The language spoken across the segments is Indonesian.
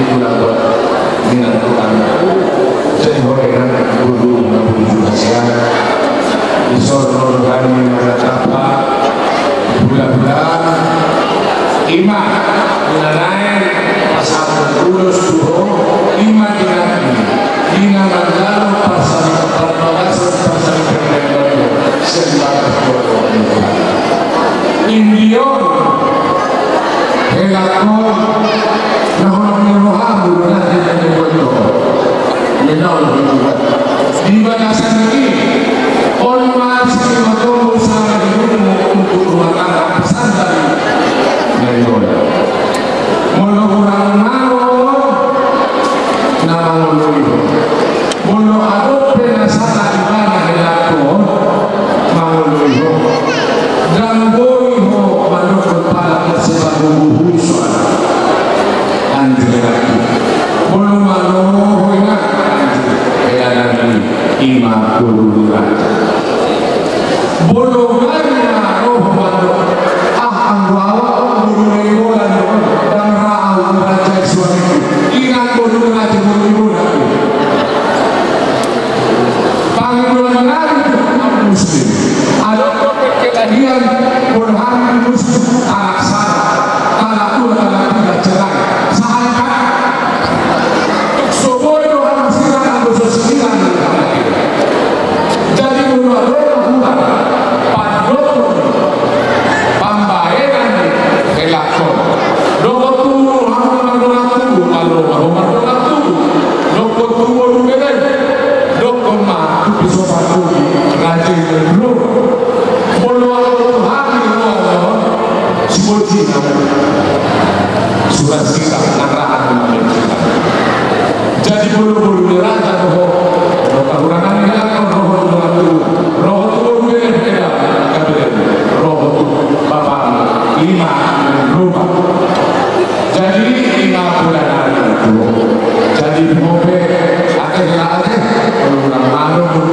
pula buat minat Tuhan. Jadi orang guru juga sehat. Isor kami menetapa bulan-bulan iman mengenai pasal terus dulu iman dina mandalo pasal 14 pasal kedua sebagai Indion helakon nahon merohamu nanti dari bodoh menol di batasan ini on masih waktu usaha dulu untuk ruangan pesan dari bodoh mulu kurang mau nama mulu mulu aku penasana di mana helakon mau mulu dan boy ho manuk kepala sebagai buhusan anjir lagi mulu malu ingat ya lagi 50 raja bolongannya roh manuk anggawa bulu dan ra'au raja suami ingat bulu raja bulu panggilan lagi muslim ada kekelahian Burhan Muslim alasan kalau dalam tidak cerai sahaja semua itu harus silakan bersesuaian jadi bulan padlok pambayaran kelakon nomor tujuh surat sikap naraan jadi bulu-bulu neraka roh kekurangan roh bapak 5 rumah jadi 5 bulan itu jadi mobil akhirnya kalau malu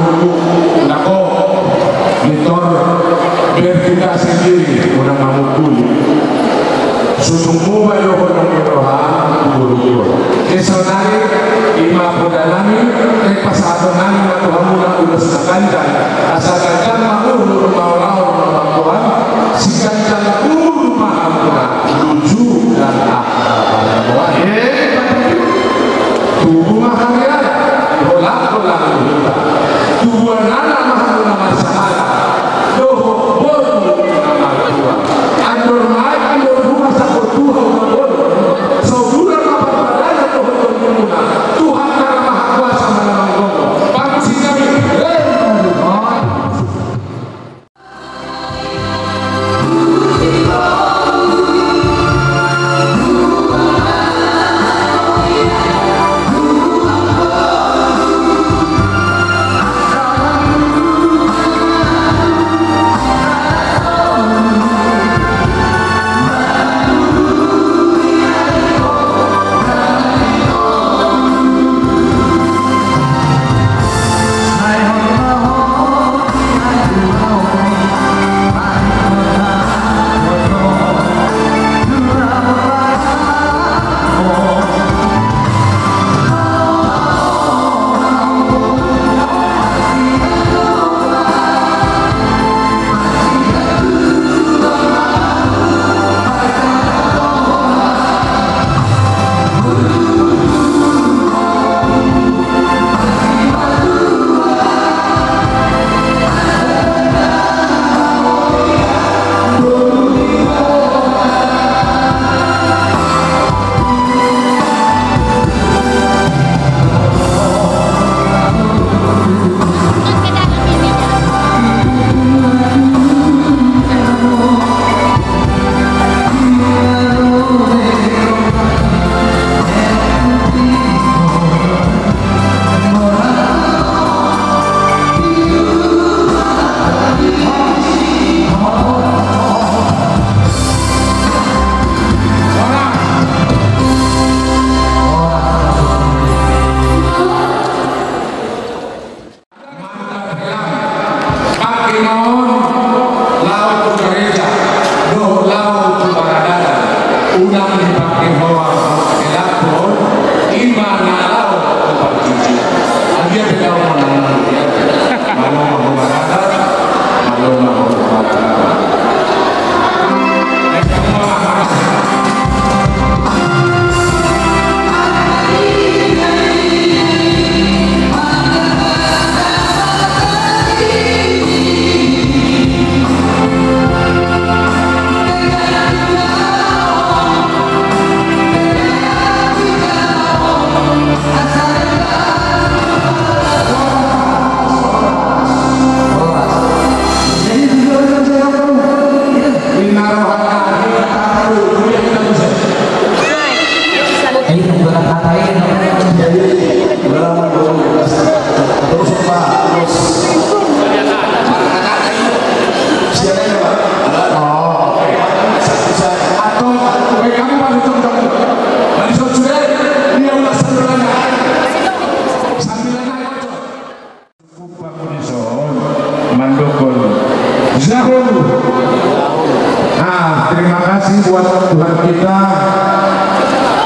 kasih buat Tuhan kita.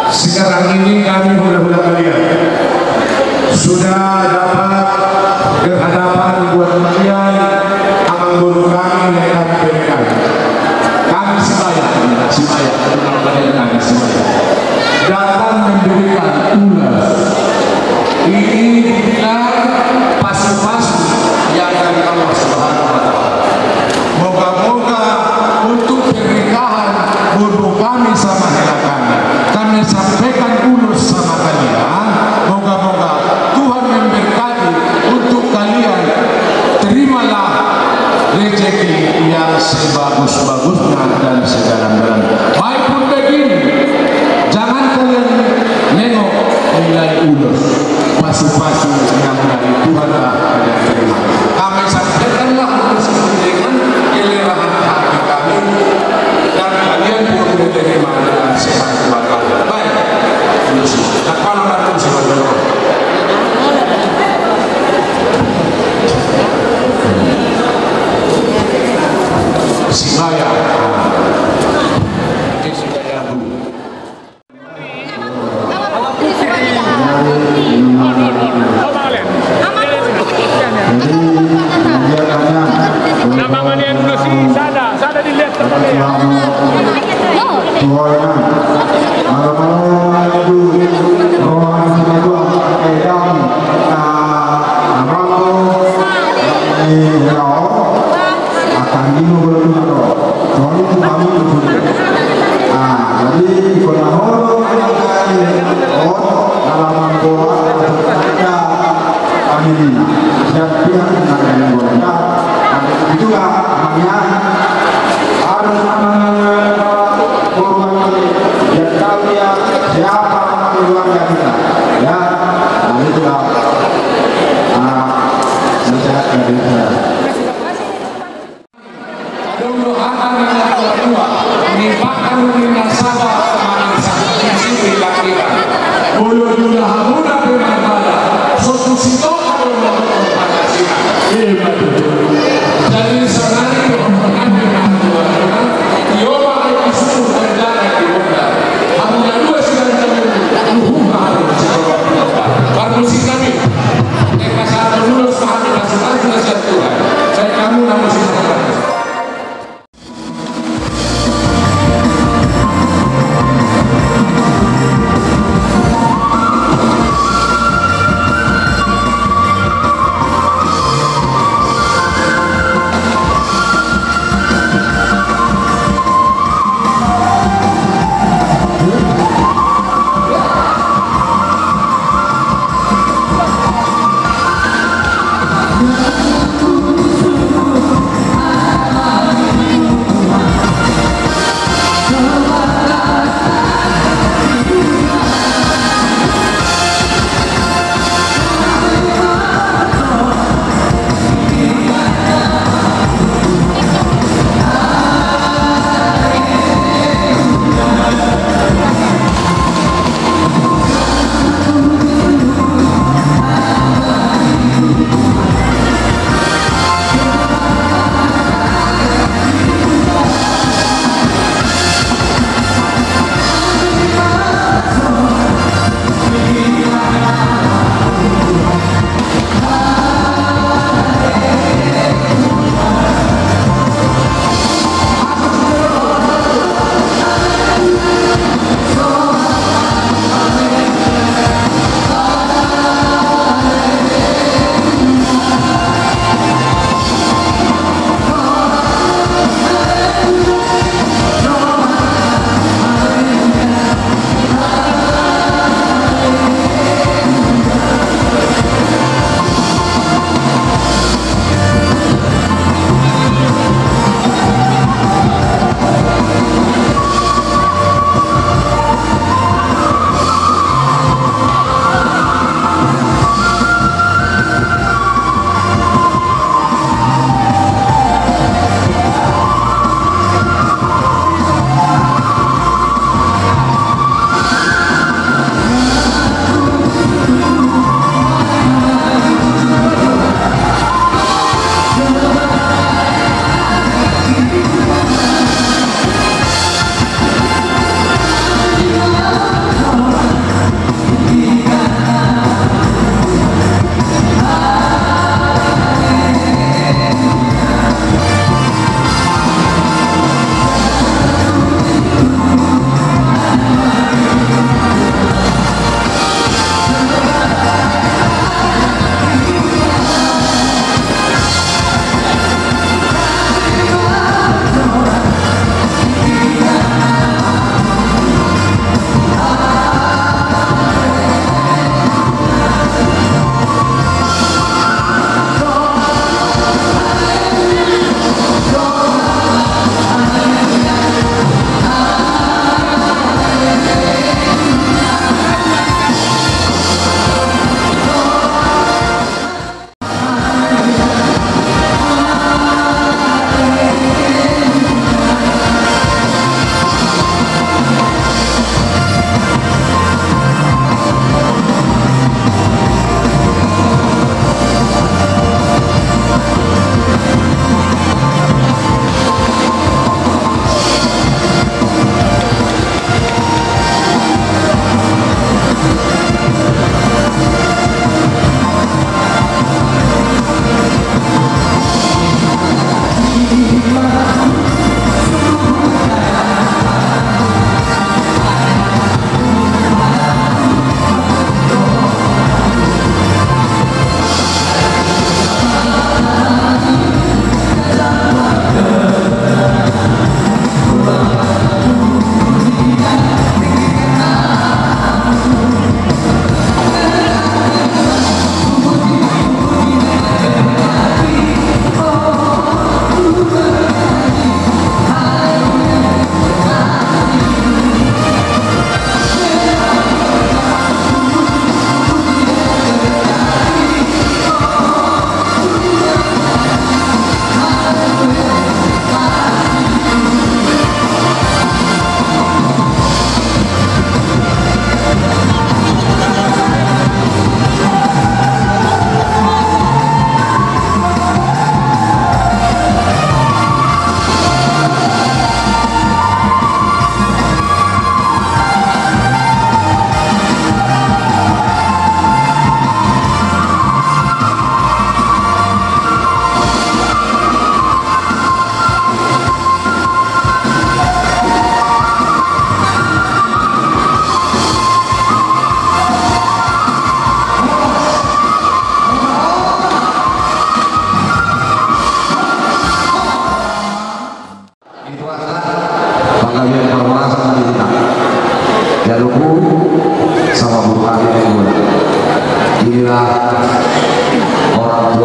Sekarang ini kami mudah-mudahan kalian sudah dapat berhadapan buat kalian amal guru kami yang kami berikan. Kami semaya datang memberikan ulas. Ini dibilang pasu-pasu yang dari Allah Subhanahu wa Ta'ala. Moga-moga untuk pernikahan guru kami sama helakan kami sampaikan ulus sama kalian. Moga-moga Tuhan memberkati untuk kalian. Terimalah rezeki yang sebagus-bagusnya dan sedalam-dalam. Baik pun begini, jangan kalian nengok nilai ulus pasu-pasu yang dari Tuhan ada terima. Kami sampaikanlah ulus dengan kelerahan hati kami dan kalian pun menerima dengan sehat walafiat. Baik, ulus. Takkanlah ulus saudara. Simaya.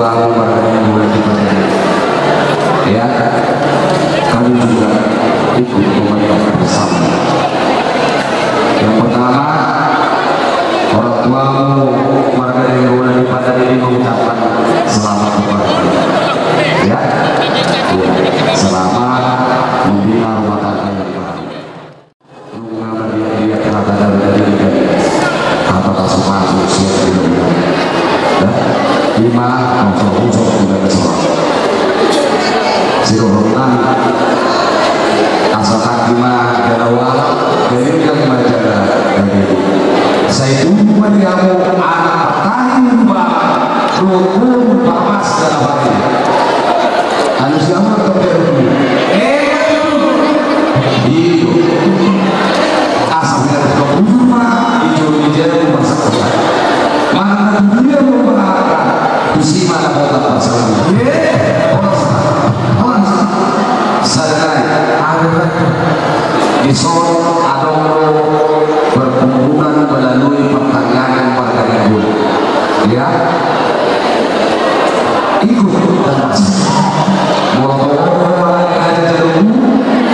tua warganya mulai dipercaya. Ya, kami juga ikut pemerintah bersama. Yang pertama, orang tuamu warga yang boleh dipadam ini mengucapkan selamat kepada ya, selamat membina rumah tangga yang baru. Mengenal dia terhadap dari apakah semua siap tidak? Lima unsur tidak bersorak. Sirohornan asalkan lima jarawal dari yang menjaga dari saya tunggu kamu anak tangga rukun pamas dalam hati harus gambar terjadi itu asal dari rumah itu menjadi masa depan mana dia memperhatikan usia mana kota bersama sadari disor adoro berhubungan melalui pertanyaan warga ibu ya ikut dan masuk mulai ada jalur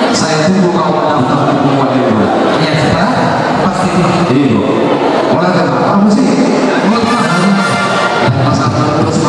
saya tunggu kau mendaftar semua itu ya sudah pasti itu mulai dari apa sih masalah terus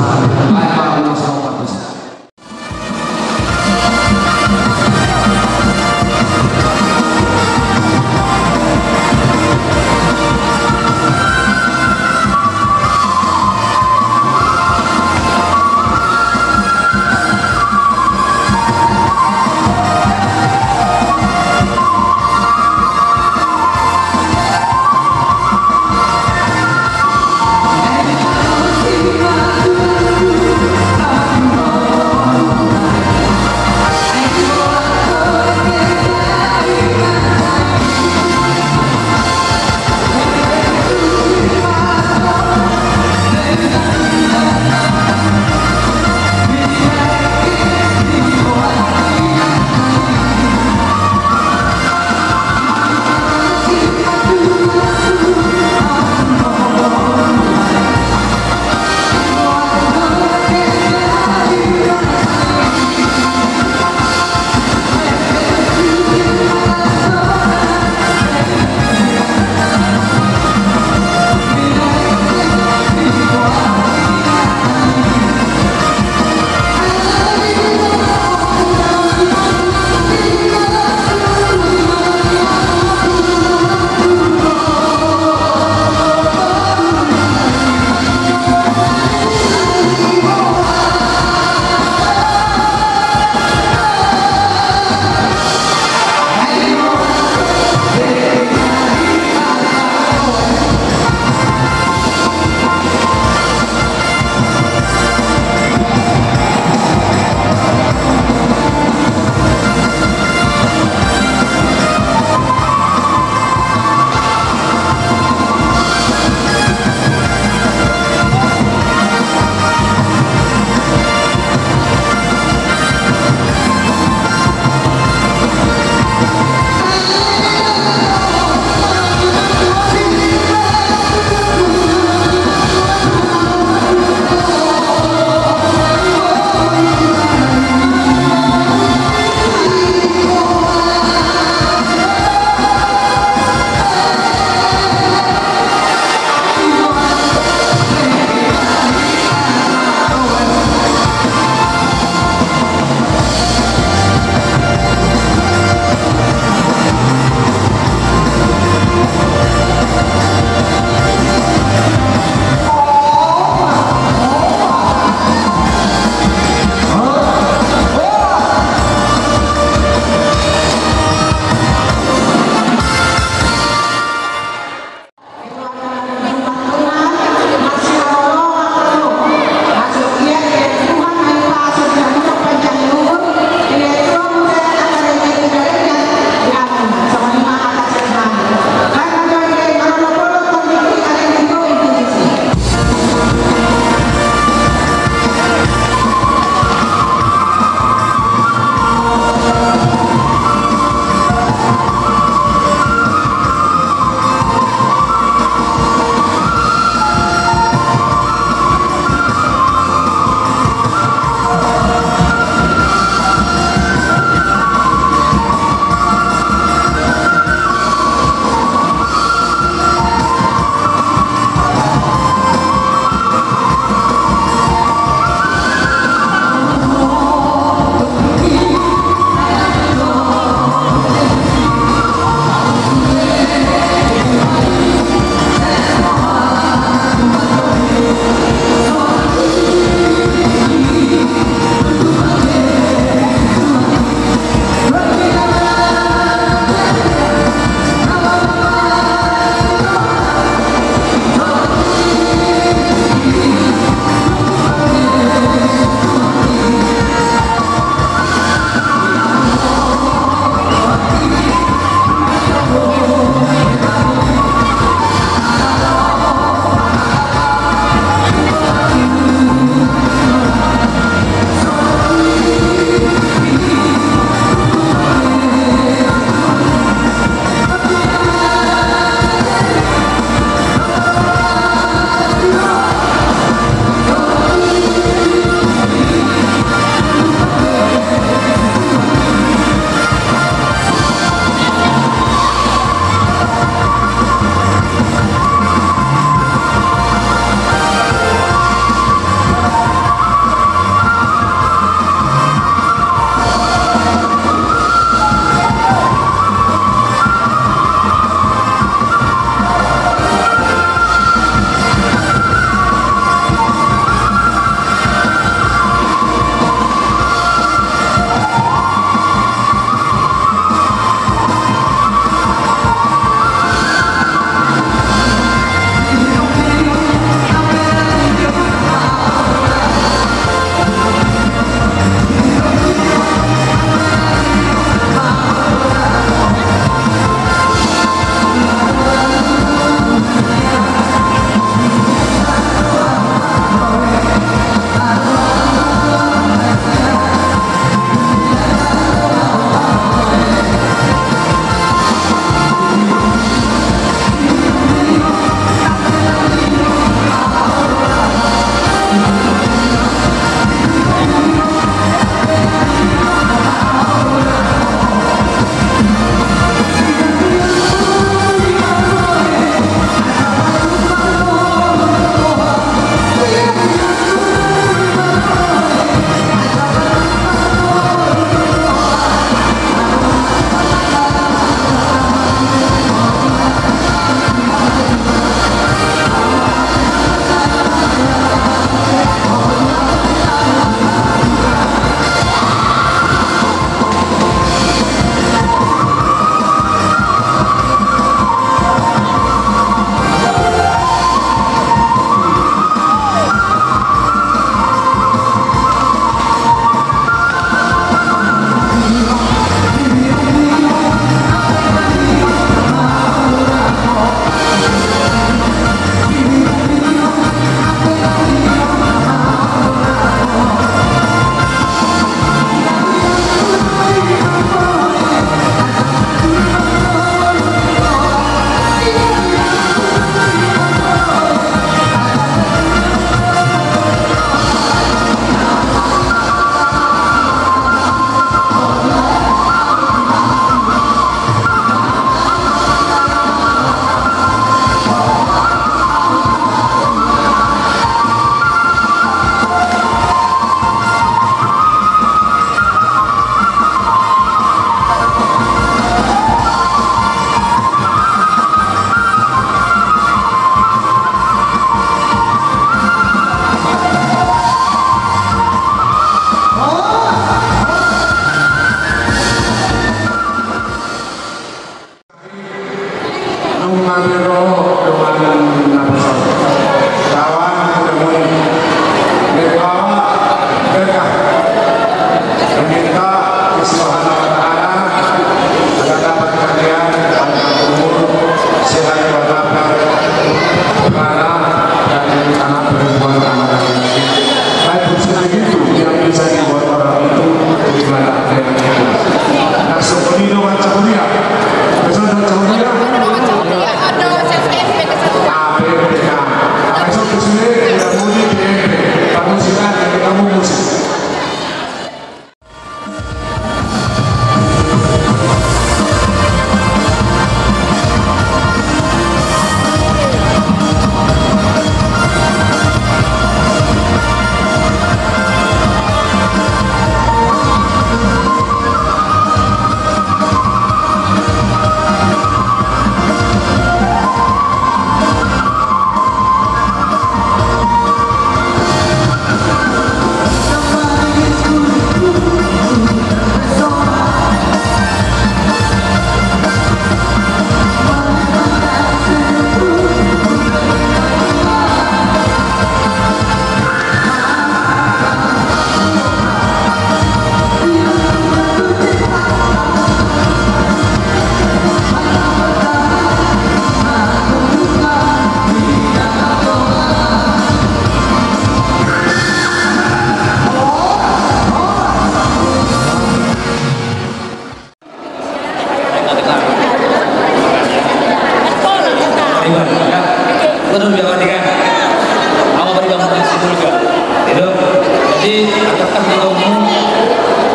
Jadi apakah kamu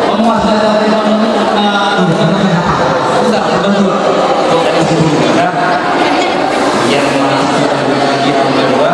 menguasai sudah betul dari situ juga yang masih lagi yang kedua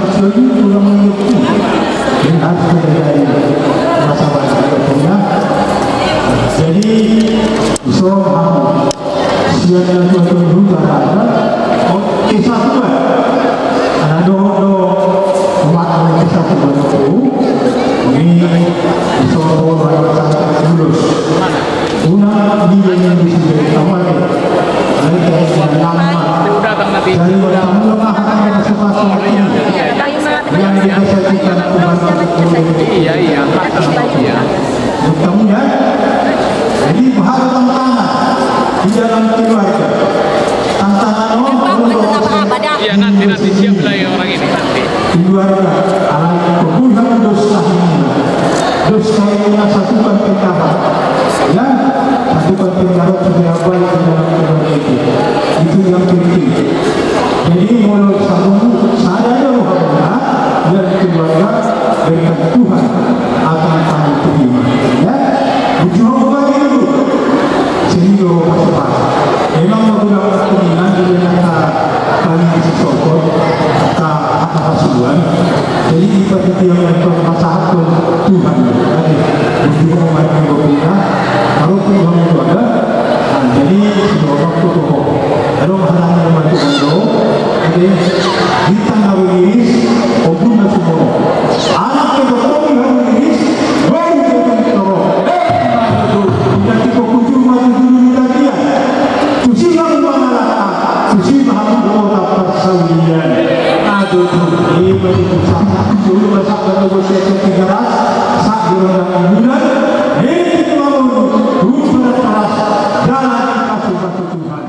bersuju pulang menyuku ini harus dari masalah punya. Jadi soal siapa yang dulu ada kisah tua ada umat kisah tua itu ini soal orang lulus una dia yang disebut awal dari yang lama dari orang lemah yang sesuatu yang disajikan iya kemudian jadi bahasa tantangan di dalam keluarga tantangan iya nanti siap lah ya orang ini nanti keluarga alam pembunuhan dosa yang satukan pendapat ya satukan pendapat sudah baik di dalam keluarga itu yang penting. Jadi menurut saya Muhammad dan keluarga dengan Tuhan akan kami terima ya berjuang bagi itu sehingga cepat memang menggunakan kemenangan di negara kami disokong kata hasuan jadi seperti yang bermasalah Tuhan berjuang bagi kita kalau Tuhan itu ada jadi semua waktu pokok lalu masalahnya maju dulu jadi kita harus obrolan semua anak kita pun harus baru kita tahu dan kita kunjung maju dulu dia suci yang mengalahkan suci bahagia orang persawian aduh ini begitu sangat dulu masa negosiasi 300 saat di orang bulan ini kita mau berusaha keras dalam kasih Tuhan.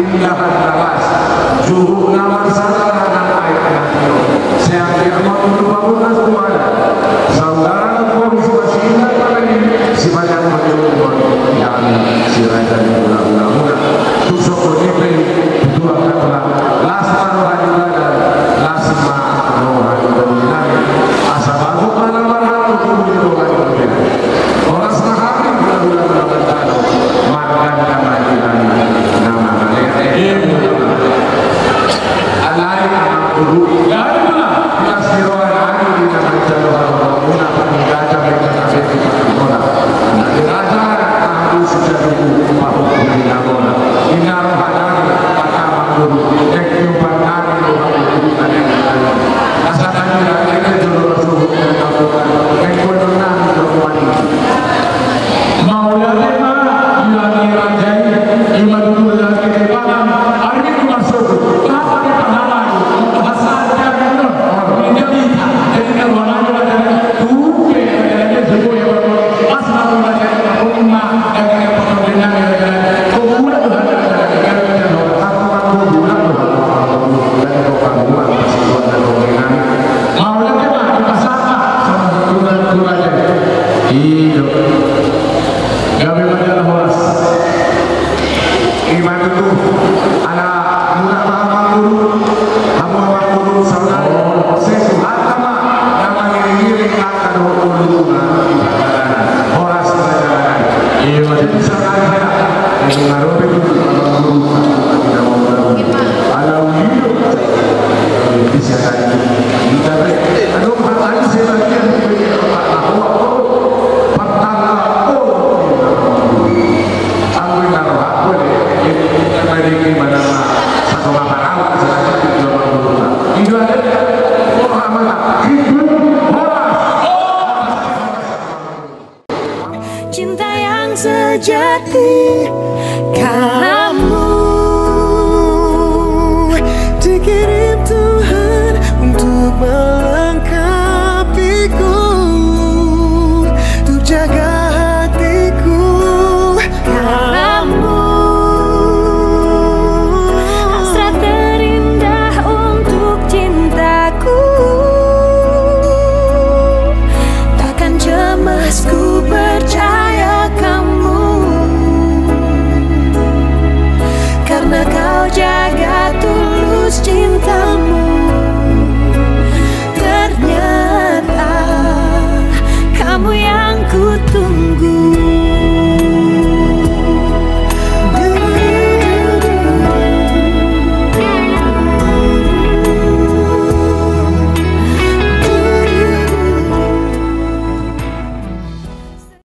keindahan lawas suhu nawan sarana air nanti saya mau bangunan semuanya saudara polisi masih ingat pada ini si banyak menjemput yang si raja di ulang-ulang tusuk ini dua kata lasma rohani badan lasma rohani badan asa bagus mana-mana untuk dirohani badan orang sehari bulan-bulan makan nama nama alai guru ya itulah kelas dirohani di nama jalur guna peninggalan mereka di Pangona di raja harus sejauh bahu di Nagona ina rohani pertama guru ekyu pandani rohani asalkan kita jalur suhu dan kabupaten ekonomi rohani maulana ilani rajai imadul lagi kebalan hari ini masuk apa di pahala hasilnya benar menjadi jadi kalau ada tuh ada sebuah yang asal dari umat dari pekerjaan kemudian iman itu ala murah makmur hamwa makmur saudara sesuatu sama yang mengiring akan uluna horas perjalanan iman itu sekali yang ngaruh itu tidak mau ala hidup bisa tadi kita aduh matanya sebagian cinta yang sejati kamu dikira